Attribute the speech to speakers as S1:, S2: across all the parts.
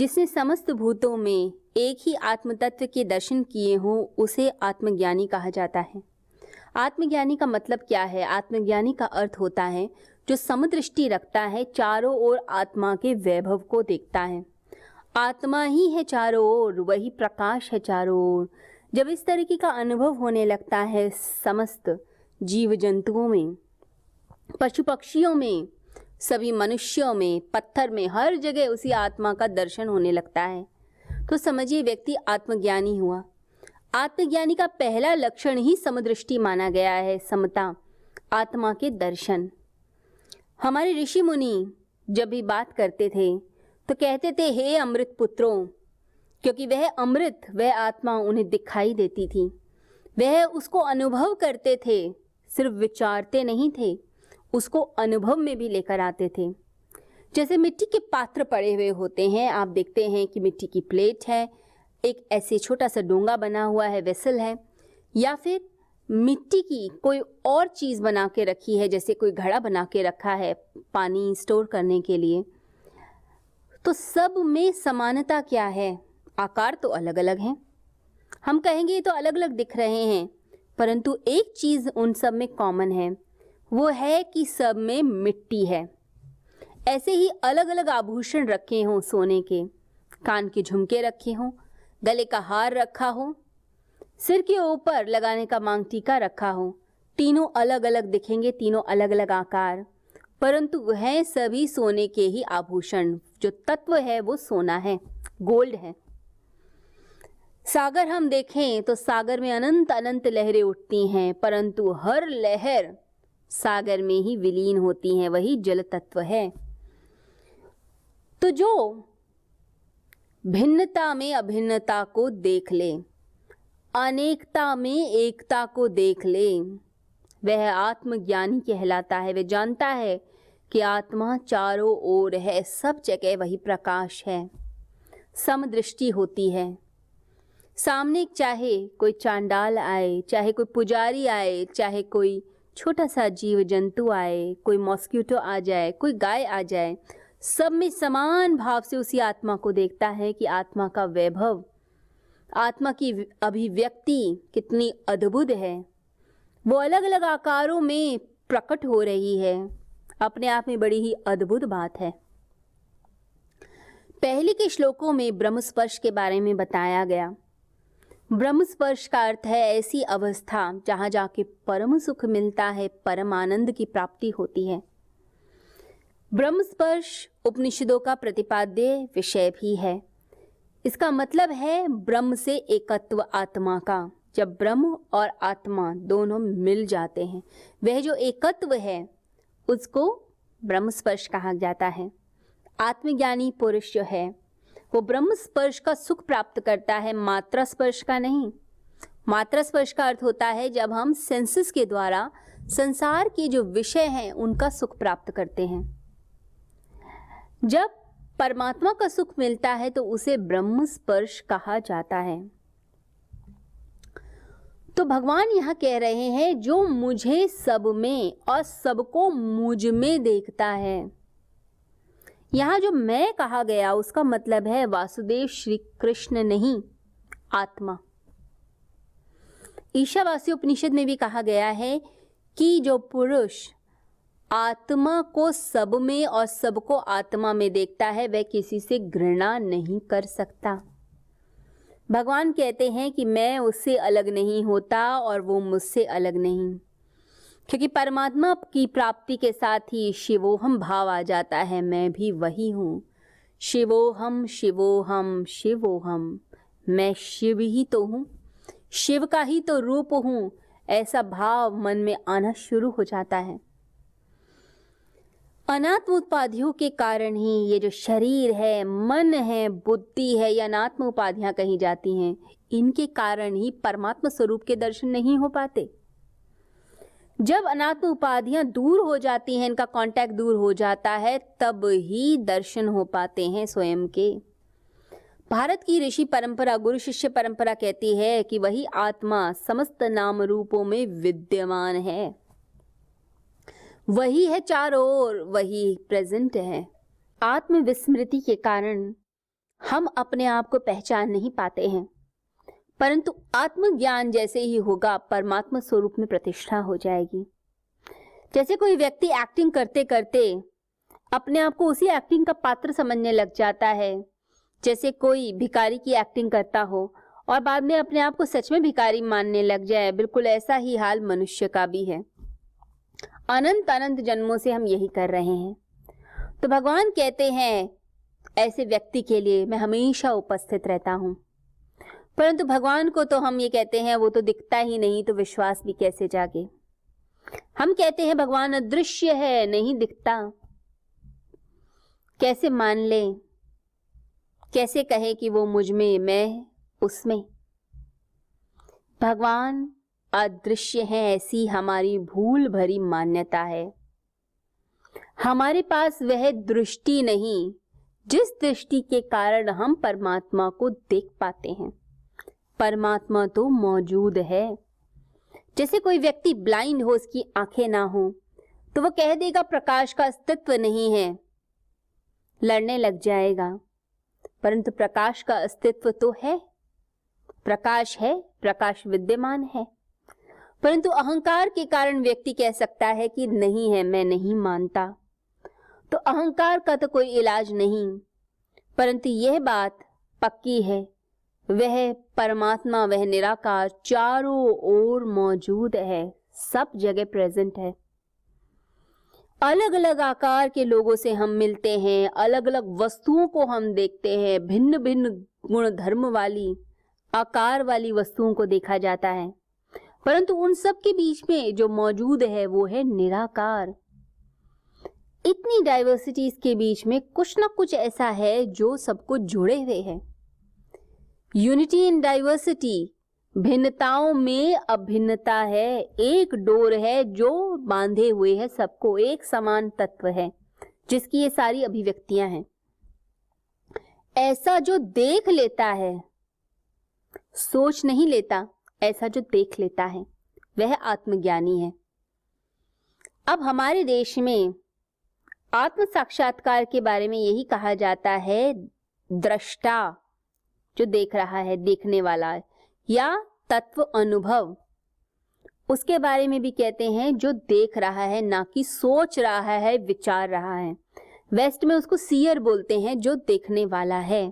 S1: जिसने समस्त भूतों में एक ही आत्म तत्व के दर्शन किए हों उसे आत्मज्ञानी कहा जाता है। आत्मज्ञानी का मतलब क्या है? आत्मज्ञानी का अर्थ होता है जो समदृष्टि रखता है, चारों ओर आत्मा के वैभव को देखता है। आत्मा ही है चारों ओर, वही प्रकाश है चारों ओर। जब इस तरीके का अनुभव होने लगता है समस्त जीव जंतुओं में, पशु पक्षियों में, सभी मनुष्यों में, पत्थर में, हर जगह उसी आत्मा का दर्शन होने लगता है, तो समझिए व्यक्ति आत्मज्ञानी हुआ। आत्मज्ञानी का पहला लक्षण ही समदृष्टि माना गया है, समता, आत्मा के दर्शन। हमारे ऋषि मुनि जब भी बात करते थे तो कहते थे हे अमृत पुत्रों, क्योंकि वह अमृत, वह आत्मा उन्हें दिखाई देती थी, वह उसको अनुभव करते थे, सिर्फ विचारते नहीं थे, उसको अनुभव में भी लेकर आते थे। जैसे मिट्टी के पात्र पड़े हुए होते हैं, आप देखते हैं कि मिट्टी की प्लेट है, एक ऐसे छोटा सा डोंगा बना हुआ है, वेसल है, या फिर मिट्टी की कोई और चीज़ बना के रखी है, जैसे कोई घड़ा बना के रखा है पानी स्टोर करने के लिए। तो सब में समानता क्या है? आकार तो अलग अलग हैं, हम कहेंगे ये तो अलग अलग दिख रहे हैं, परंतु एक चीज़ उन सब में कॉमन है, वो है कि सब में मिट्टी है। ऐसे ही अलग अलग आभूषण रखे हों, सोने के, कान के झुमके रखे हों, गले का हार रखा हो, सिर के ऊपर लगाने का मांग टीका रखा हो, तीनों अलग अलग दिखेंगे, तीनों अलग अलग आकार, परंतु वह सभी सोने के ही आभूषण। जो तत्व है वो सोना है, गोल्ड है। सागर हम देखें तो सागर में अनंत अनंत लहरें उठती हैं, परंतु हर लहर सागर में ही विलीन होती हैं, वही जल तत्व है। तो जो भिन्नता में अभिन्नता को देख ले, अनेकता में एकता को देख ले, वह आत्मज्ञानी कहलाता है। वह जानता है कि आत्मा चारों ओर है, सब जगह वही प्रकाश है। समदृष्टि होती है। सामने चाहे कोई चांडाल आए, चाहे कोई पुजारी आए, चाहे कोई छोटा सा जीव जंतु आए, कोई मॉस्किटो आ जाए, कोई गाय आ जाए, सब में समान भाव से उसी आत्मा को देखता है कि आत्मा का वैभव, आत्मा की अभिव्यक्ति कितनी अद्भुत है। वो अलग अलग आकारों में प्रकट हो रही है, अपने आप में बड़ी ही अद्भुत बात है। पहले के श्लोकों में ब्रह्मस्पर्श के बारे में बताया गया। ब्रह्मस्पर्श का अर्थ है ऐसी अवस्था जहाँ जाके परम सुख मिलता है, परम आनंद की प्राप्ति होती है। ब्रह्मस्पर्श उपनिषदों का प्रतिपाद्य विषय भी है। इसका मतलब है ब्रह्म से एकत्व आत्मा का। जब ब्रह्म और आत्मा दोनों मिल जाते हैं, वह जो एकत्व है उसको ब्रह्मस्पर्श कहा जाता है। आत्मज्ञानी पुरुष जो है वो ब्रह्म स्पर्श का सुख प्राप्त करता है, मात्रा स्पर्श का नहीं। मात्रा स्पर्श का अर्थ होता है जब हम सेंसेस के द्वारा संसार के जो विषय हैं उनका सुख प्राप्त करते हैं। जब परमात्मा का सुख मिलता है तो उसे ब्रह्म स्पर्श कहा जाता है। तो भगवान यहाँ कह रहे हैं जो मुझे सब में और सबको मुझ में देखता है। यहाँ जो मैं कहा गया उसका मतलब है वासुदेव श्री कृष्ण नहीं, आत्मा। ईशावास्य उपनिषद में भी कहा गया है कि जो पुरुष आत्मा को सब में और सबको आत्मा में देखता है वह किसी से घृणा नहीं कर सकता। भगवान कहते हैं कि मैं उससे अलग नहीं होता और वो मुझसे अलग नहीं, क्योंकि परमात्मा की प्राप्ति के साथ ही शिवोहम भाव आ जाता है, मैं भी वही हूँ। शिवोहम शिवोहम शिवोहम, मैं शिव ही तो हूँ, शिव का ही तो रूप हूँ, ऐसा भाव मन में आना शुरू हो जाता है। अनात्म उपाधियों के कारण ही ये जो शरीर है, मन है, बुद्धि है, या अनात्म उपाधियां कही जाती हैं, इनके कारण ही परमात्मा स्वरूप के दर्शन नहीं हो पाते। जब अनात्म उपाधियां दूर हो जाती हैं, इनका कांटेक्ट दूर हो जाता है, तब ही दर्शन हो पाते हैं स्वयं के। भारत की ऋषि परंपरा, गुरु शिष्य परंपरा कहती है कि वही आत्मा समस्त नाम रूपों में विद्यमान है, वही है चारों ओर, वही प्रेजेंट है। आत्म विस्मृति के कारण हम अपने आप को पहचान नहीं पाते हैं, परंतु आत्मज्ञान जैसे ही होगा परमात्मा स्वरूप में प्रतिष्ठा हो जाएगी। जैसे कोई व्यक्ति एक्टिंग करते करते अपने आप को उसी एक्टिंग का पात्र समझने लग जाता है, जैसे कोई भिखारी की एक्टिंग करता हो और बाद में अपने आप को सच में भिखारी मानने लग जाए, बिल्कुल ऐसा ही हाल मनुष्य का भी है। अनंत अनंत जन्मों से हम यही कर रहे हैं। तो भगवान कहते हैं ऐसे व्यक्ति के लिए मैं हमेशा उपस्थित रहता हूं, परंतु भगवान को तो हम ये कहते हैं वो तो दिखता ही नहीं, तो विश्वास भी कैसे जागे। हम कहते हैं भगवान अदृश्य है, नहीं दिखता, कैसे मान ले, कैसे कहे कि वो मुझ में मैं उसमें। भगवान अदृश्य है, ऐसी हमारी भूल भरी मान्यता है। हमारे पास वह दृष्टि नहीं जिस दृष्टि के कारण हम परमात्मा को देख पाते हैं। परमात्मा तो मौजूद है। जैसे कोई व्यक्ति ब्लाइंड हो, उसकी आंखें ना हो, तो वो कह देगा प्रकाश का अस्तित्व नहीं है, लड़ने लग जाएगा, परंतु प्रकाश का अस्तित्व तो है। प्रकाश है, प्रकाश विद्यमान है, परंतु अहंकार के कारण व्यक्ति कह सकता है कि नहीं है, मैं नहीं मानता। तो अहंकार का तो कोई इलाज नहीं, परंतु यह बात पक्की है, वह परमात्मा, वह निराकार चारों ओर मौजूद है, सब जगह प्रेजेंट है। अलग अलग आकार के लोगों से हम मिलते हैं, अलग अलग वस्तुओं को हम देखते हैं, भिन्न भिन्न गुण धर्म वाली, आकार वाली वस्तुओं को देखा जाता है, परंतु उन सब के बीच में जो मौजूद है वो है निराकार। इतनी डाइवर्सिटीज के बीच में कुछ ना कुछ ऐसा है जो सबको जोड़े हुए है। यूनिटी इन डाइवर्सिटी, भिन्नताओं में अभिन्नता है, एक डोर है जो बांधे हुए है सबको, एक समान तत्व है जिसकी ये सारी अभिव्यक्तियां हैं। ऐसा जो देख लेता है, सोच नहीं लेता, ऐसा जो देख लेता है वह आत्मज्ञानी है। अब हमारे देश में आत्म साक्षात्कार के बारे में यही कहा जाता है, दृष्टा जो देख रहा है, देखने वाला, या तत्व अनुभव, उसके बारे में भी कहते हैं जो देख रहा है, ना कि सोच रहा है, विचार रहा है। वेस्ट में उसको सीयर बोलते हैं, जो देखने वाला है।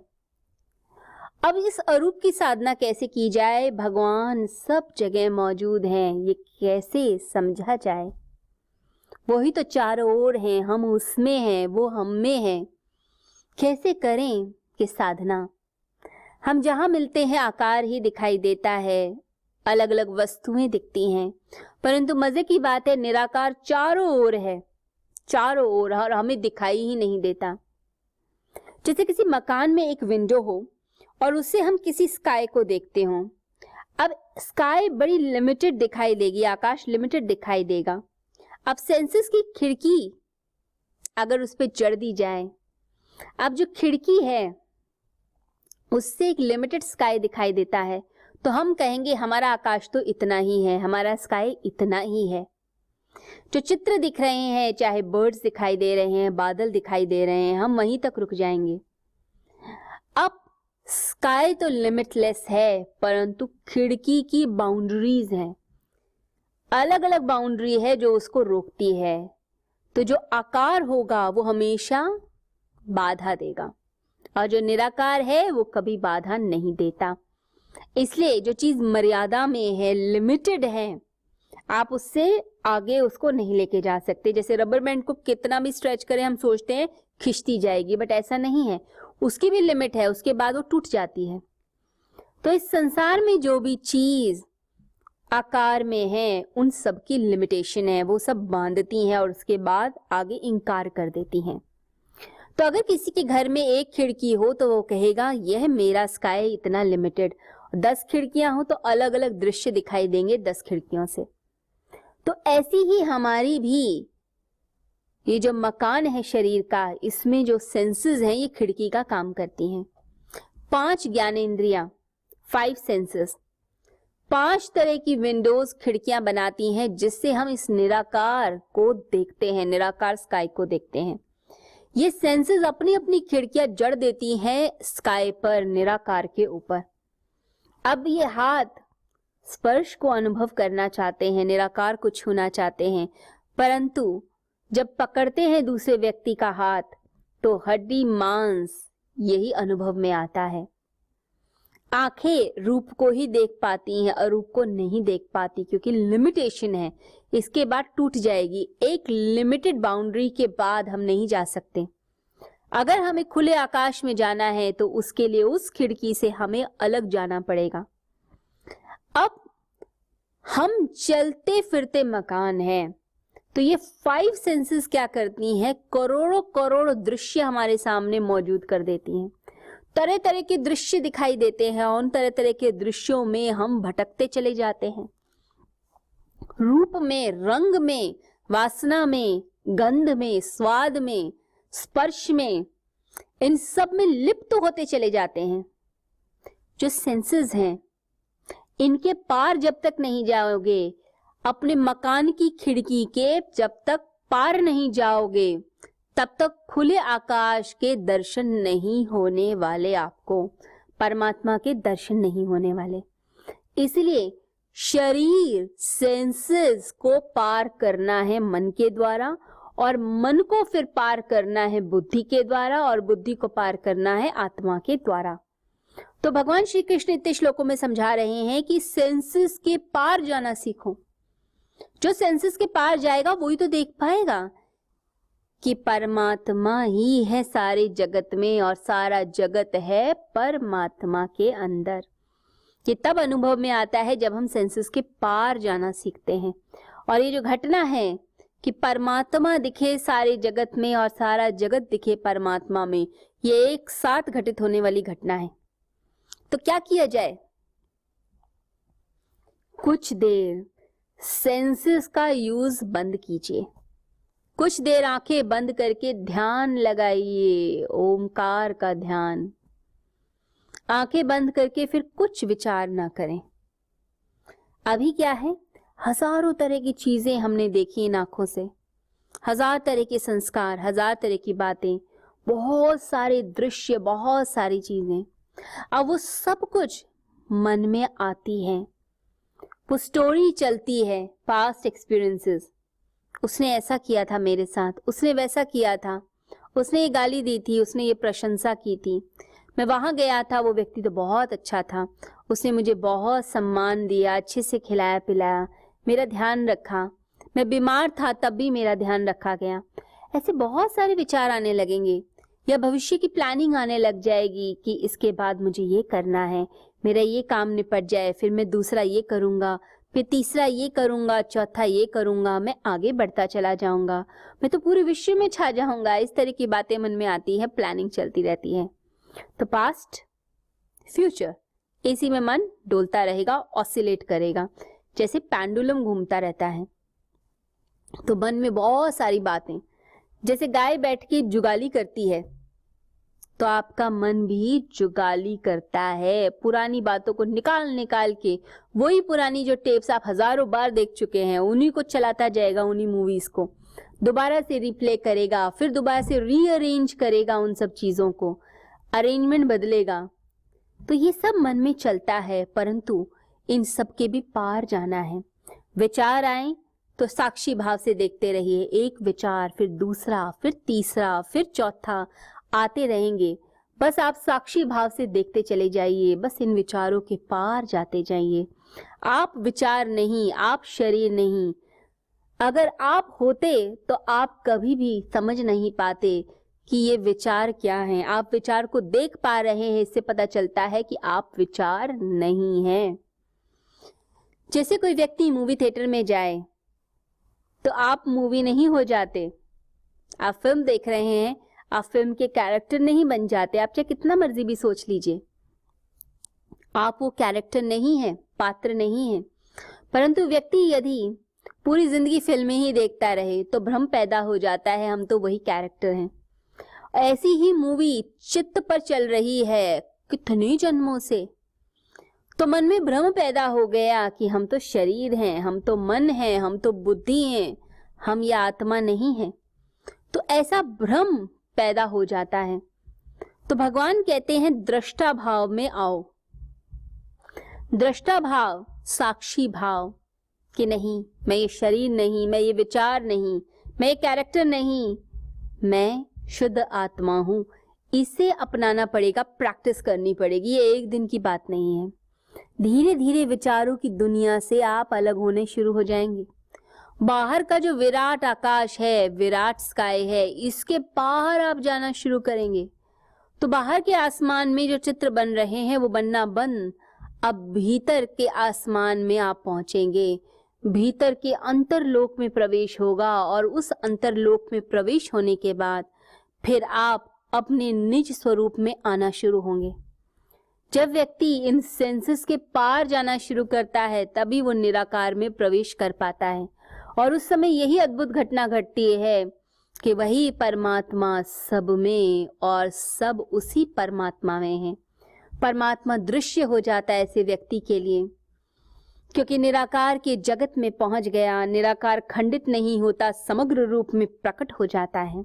S1: अब इस अरूप की साधना कैसे की जाए? भगवान सब जगह मौजूद हैं, ये कैसे समझा जाए? वही तो चारों ओर हैं, हम उसमें हैं, वो हम में हैं। कैसे करें कि साधना? हम जहां मिलते हैं आकार ही दिखाई देता है, अलग अलग वस्तुएं दिखती हैं, परंतु मजे की बात है निराकार चारों ओर है, चारों ओर, और हमें दिखाई ही नहीं देता। जैसे किसी मकान में एक विंडो हो और उससे हम किसी स्काई को देखते हो। अब स्काई बड़ी लिमिटेड दिखाई देगी, आकाश लिमिटेड दिखाई देगा। अब सेंसेस की खिड़की अगर उस पर जड़ दी जाए, अब जो खिड़की है उससे एक लिमिटेड स्काई दिखाई देता है, तो हम कहेंगे हमारा आकाश तो इतना ही है, हमारा स्काई इतना ही है। जो चित्र दिख रहे हैं, चाहे बर्ड्स दिखाई दे रहे हैं, बादल दिखाई दे रहे हैं, हम वहीं तक रुक जाएंगे। अब स्काई तो लिमिटलेस है, परंतु खिड़की की बाउंड्रीज हैं, अलग अलग बाउंड्री है जो उसको रोकती है। तो जो आकार होगा वो हमेशा बाधा देगा, और जो निराकार है वो कभी बाधा नहीं देता। इसलिए जो चीज मर्यादा में है, लिमिटेड है, आप उससे आगे उसको नहीं लेके जा सकते। जैसे रबर बैंड को कितना भी स्ट्रेच करें, हम सोचते हैं खिंचती जाएगी, बट ऐसा नहीं है, उसकी भी लिमिट है, उसके बाद वो टूट जाती है। तो इस संसार में जो भी चीज आकार में है, उन सब की लिमिटेशन है, वो सब बांधती हैं और उसके बाद आगे इंकार कर देती हैं। तो अगर किसी के घर में एक खिड़की हो तो वो कहेगा यह मेरा स्काई इतना लिमिटेड, 10 खिड़कियां हो तो अलग अलग दृश्य दिखाई देंगे 10 खिड़कियों से। तो ऐसी ही हमारी भी ये जो मकान है शरीर का, इसमें जो सेंसेस हैं ये खिड़की का काम करती हैं। 5 ज्ञानेंद्रियां, 5 सेंसेस, 5 तरह की विंडोज, खिड़कियां बनाती हैं जिससे हम इस निराकार को देखते हैं, निराकार स्काई को देखते हैं। ये सेंसेस अपनी अपनी खिड़कियां जड़ देती हैं स्काई पर, निराकार के ऊपर। अब ये हाथ स्पर्श को अनुभव करना चाहते हैं, निराकार को छूना चाहते हैं, परंतु जब पकड़ते हैं दूसरे व्यक्ति का हाथ तो हड्डी मांस यही अनुभव में आता है। आंखें रूप को ही देख पाती हैं, अरूप को नहीं देख पाती, क्योंकि लिमिटेशन है। इसके बाद टूट जाएगी। एक लिमिटेड बाउंड्री के बाद हम नहीं जा सकते। अगर हमें खुले आकाश में जाना है तो उसके लिए उस खिड़की से हमें अलग जाना पड़ेगा। अब हम चलते फिरते मकान हैं, तो ये 5 सेंसेस क्या करती हैं? करोड़ों करोड़ दृश्य हमारे सामने मौजूद कर देती हैं। तरह तरह के दृश्य दिखाई देते हैं और उन तरह तरह के दृश्यों में हम भटकते चले जाते हैं। रूप में, रंग में, वासना में, गंध में, स्वाद में, स्पर्श में, इन सब में लिप्त होते चले जाते हैं। जो सेंसेस हैं, इनके पार जब तक नहीं जाओगे, अपने मकान की खिड़की के जब तक पार नहीं जाओगे, तब तक खुले आकाश के दर्शन नहीं होने वाले। आपको परमात्मा के दर्शन नहीं होने वाले। इसलिए शरीर, सेंसेस को पार करना है मन के द्वारा, और मन को फिर पार करना है बुद्धि के द्वारा, और बुद्धि को पार करना है आत्मा के द्वारा। तो भगवान श्री कृष्ण इतने श्लोकों में समझा रहे हैं कि सेंसेस के पार जाना सीखो। जो सेंसेस के पार जाएगा वही तो देख पाएगा कि परमात्मा ही है सारे जगत में, और सारा जगत है परमात्मा के अंदर। ये तब अनुभव में आता है जब हम सेंसेस के पार जाना सीखते हैं। और ये जो घटना है कि परमात्मा दिखे सारे जगत में और सारा जगत दिखे परमात्मा में, ये एक साथ घटित होने वाली घटना है। तो क्या किया जाए? कुछ देर सेंसेस का यूज बंद कीजिए। कुछ देर आंखें बंद करके ध्यान लगाइए, ओमकार का ध्यान। आंखें बंद करके फिर कुछ विचार ना करें। अभी क्या है, हजारों तरह की चीजें हमने देखी इन आंखों से, हजार तरह के संस्कार, हजार तरह की बातें, बहुत सारे दृश्य, बहुत सारी चीजें। अब वो सब कुछ मन में आती हैं, वो स्टोरी चलती है, पास्ट एक्सपीरियंसेस। उसने ऐसा किया था मेरे साथ, उसने वैसा किया था, उसने ये गाली दी थी, उसने ये प्रशंसा की थी, मैं वहां गया था, वो व्यक्ति तो बहुत अच्छा था, उसने मुझे बहुत सम्मान दिया, अच्छे से खिलाया पिलाया, मेरा ध्यान रखा, मैं बीमार था तब भी मेरा ध्यान रखा गया। ऐसे बहुत सारे विचार आने लगेंगे, या भविष्य की प्लानिंग आने लग जाएगी कि इसके बाद मुझे ये करना है, मेरा ये काम निपट जाए, फिर मैं दूसरा ये करूंगा, फिर तीसरा ये करूंगा, चौथा ये करूंगा, मैं आगे बढ़ता चला जाऊंगा, मैं तो पूरे विश्व में छा जाऊंगा। इस तरह की बातें मन में आती है, प्लानिंग चलती रहती है। तो पास्ट, फ्यूचर, इसी में मन डोलता रहेगा, ऑसिलेट करेगा, जैसे पेंडुलम घूमता रहता है। तो मन में बहुत सारी बातें, जैसे गाय बैठ के जुगाली करती है, तो आपका मन भी जुगाली करता है, पुरानी बातों को निकाल निकाल के, वही पुरानी जो टेप्स आप हजारों बार देख चुके हैं, उन्हीं को चलाता जाएगा, उन्हीं मूवीज को दोबारा से रिप्ले करेगा, फिर दोबारा से रीअरेंज करेगा, उन सब चीजों को अरेंजमेंट बदलेगा। तो ये सब मन में चलता है, परंतु इन सब के भी पार जाना है। विचार आए तो साक्षी भाव से देखते रहिए, एक विचार, फिर दूसरा, फिर तीसरा, फिर चौथा आते रहेंगे। बस आप साक्षी भाव से देखते चले जाइए, बस इन विचारों के पार जाते जाइए। आप विचार नहीं, आप शरीर नहीं। अगर आप होते तो आप कभी भी समझ नहीं पाते कि ये विचार क्या हैं। आप विचार को देख पा रहे हैं, इससे पता चलता है कि आप विचार नहीं हैं। जैसे कोई व्यक्ति मूवी थिएटर में जाए तो आप मूवी नहीं हो जाते, आप फिल्म देख रहे हैं, आप फिल्म के कैरेक्टर नहीं बन जाते। आप चाहे कितना मर्जी भी सोच लीजिए, आप वो कैरेक्टर नहीं है, पात्र नहीं है। परंतु व्यक्ति यदि पूरी जिंदगी फिल्में ही देखता रहे तो भ्रम पैदा हो जाता है, हम तो वही कैरेक्टर हैं। ऐसी ही मूवी चित्त पर चल रही है कितने जन्मों से, तो मन में भ्रम पैदा हो गया कि हम तो शरीर हैं, हम तो मन हैं, हम तो बुद्धि हैं, हम ये आत्मा नहीं है। तो ऐसा भ्रम पैदा हो जाता है। तो भगवान कहते हैं दृष्टा भाव में आओ। दृष्टा भाव, साक्षी भाव कि नहीं, मैं ये शरीर नहीं, मैं ये विचार नहीं, मैं ये कैरेक्टर नहीं, मैं शुद्ध आत्मा हूं। इसे अपनाना पड़ेगा, प्रैक्टिस करनी पड़ेगी। ये एक दिन की बात नहीं है। धीरे धीरे विचारों की दुनिया से आप अलग होने शुरू हो जाएंगे। बाहर का जो विराट आकाश है, विराट स्काई है, इसके बाहर आप जाना शुरू करेंगे तो बाहर के आसमान में जो चित्र बन रहे हैं वो बनना बंद, अब भीतर के आसमान में आप पहुंचेंगे। भीतर के अंतरलोक में प्रवेश होगा और उस अंतरलोक में प्रवेश होने के बाद फिर आप अपने निज स्वरूप में आना शुरू होंगे। जब व्यक्ति इन सेंसेस के पार जाना शुरू करता है तभी वो निराकार में प्रवेश कर पाता है और उस समय यही अद्भुत घटना घटती है कि वही परमात्मा सब में और सब उसी परमात्मा में है। परमात्मा दृश्य हो जाता है ऐसे व्यक्ति के लिए, क्योंकि निराकार के जगत में पहुंच गया। निराकार खंडित नहीं होता, समग्र रूप में प्रकट हो जाता है।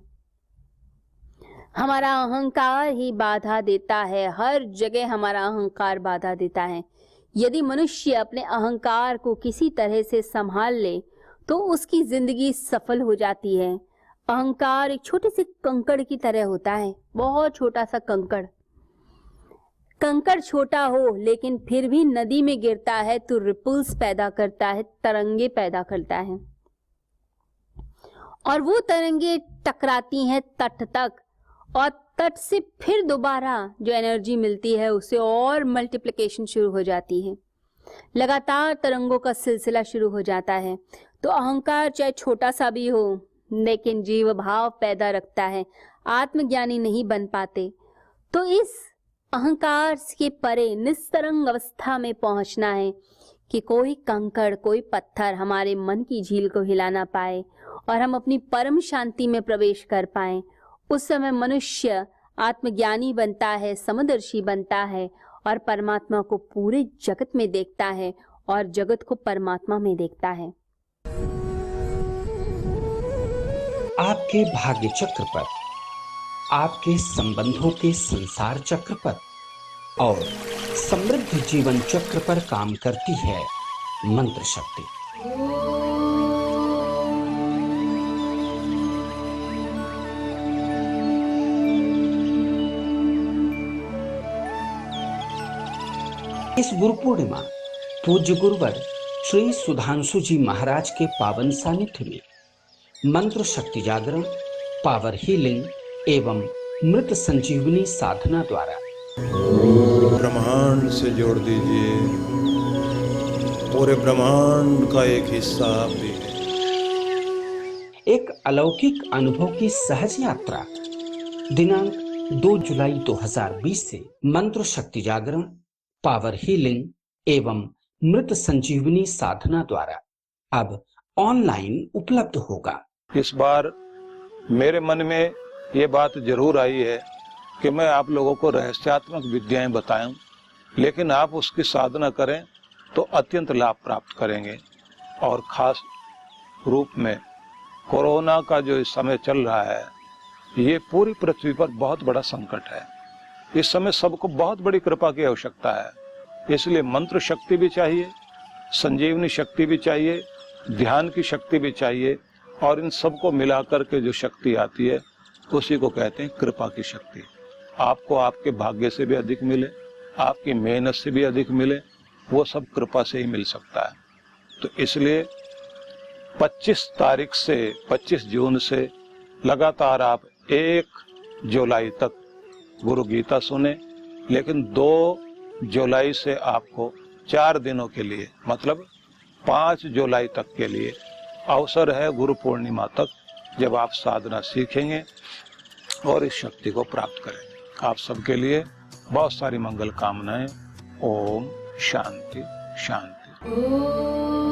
S1: हमारा अहंकार ही बाधा देता है, हर जगह हमारा अहंकार बाधा देता है। यदि मनुष्य अपने अहंकार को किसी तरह से संभाल ले तो उसकी जिंदगी सफल हो जाती है। अहंकार एक छोटे से कंकड़ की तरह होता है, बहुत छोटा सा कंकड़। कंकड़ छोटा हो लेकिन फिर भी नदी में गिरता है तो रिपल्स पैदा करता है, तरंगे पैदा करता है और वो तरंगे टकराती हैं तट तक और तट से फिर दोबारा जो एनर्जी मिलती है उससे और मल्टीप्लिकेशन शुरू हो जाती है। लगातार तरंगों का सिलसिला शुरू हो जाता है। तो अहंकार चाहे छोटा सा भी हो लेकिन जीव भाव पैदा रखता है। आत्मज्ञानी नहीं बन पाते। तो इस अहंकार के परे निस्तरंग अवस्था में पहुंचना है कि कोई कंकड़, कोई पत्थर हमारे मन की झील को हिला ना पाए और हम अपनी परम शांति में प्रवेश कर पाए। उस समय मनुष्य आत्मज्ञानी बनता है, समदर्शी बनता है और परमात्मा को पूरे जगत में देखता है और जगत को परमात्मा में देखता है।
S2: आपके भाग्य चक्र पर, आपके संबंधों के संसार चक्र पर और समृद्ध जीवन चक्र पर काम करती है मंत्र शक्ति। इस गुरु पूर्णिमा पूज्य गुरुवर श्री सुधांशु जी महाराज के पावन सानिध्य में मंत्र शक्ति जागरण, पावर हीलिंग एवं मृत संजीवनी साधना द्वारा
S3: ब्रह्मांड से जोड़ दीजिए, पूरे ब्रह्मांड का एक हिस्सा आप भी हैं।
S2: एक अलौकिक अनुभव की सहज यात्रा दिनांक 2 जुलाई 2020 से मंत्र शक्ति जागरण, पावर हीलिंग एवं मृत संजीवनी साधना द्वारा अब ऑनलाइन उपलब्ध होगा।
S3: इस बार मेरे मन में ये बात जरूर आई है कि मैं आप लोगों को रहस्यात्मक विद्याएं बताऊं, लेकिन आप उसकी साधना करें तो अत्यंत लाभ प्राप्त करेंगे। और खास रूप में कोरोना का जो इस समय चल रहा है, ये पूरी पृथ्वी पर बहुत बड़ा संकट है। इस समय सबको बहुत बड़ी कृपा की आवश्यकता है, इसलिए मंत्र शक्ति भी चाहिए, संजीवनी शक्ति भी चाहिए, ध्यान की शक्ति भी चाहिए और इन सबको मिलाकर के जो शक्ति आती है उसी को कहते हैं कृपा की शक्ति। आपको आपके भाग्य से भी अधिक मिले, आपकी मेहनत से भी अधिक मिले, वो सब कृपा से ही मिल सकता है। तो इसलिए 25 तारीख से 25 जून से लगातार आप 1 जुलाई तक गुरु गीता सुने, लेकिन 2 जुलाई से आपको 4 दिनों के लिए मतलब 5 जुलाई तक के लिए अवसर है गुरु पूर्णिमा तक, जब आप साधना सीखेंगे और इस शक्ति को प्राप्त करेंगे। आप सबके लिए बहुत सारी मंगल कामनाएं। ओम शांति शांति।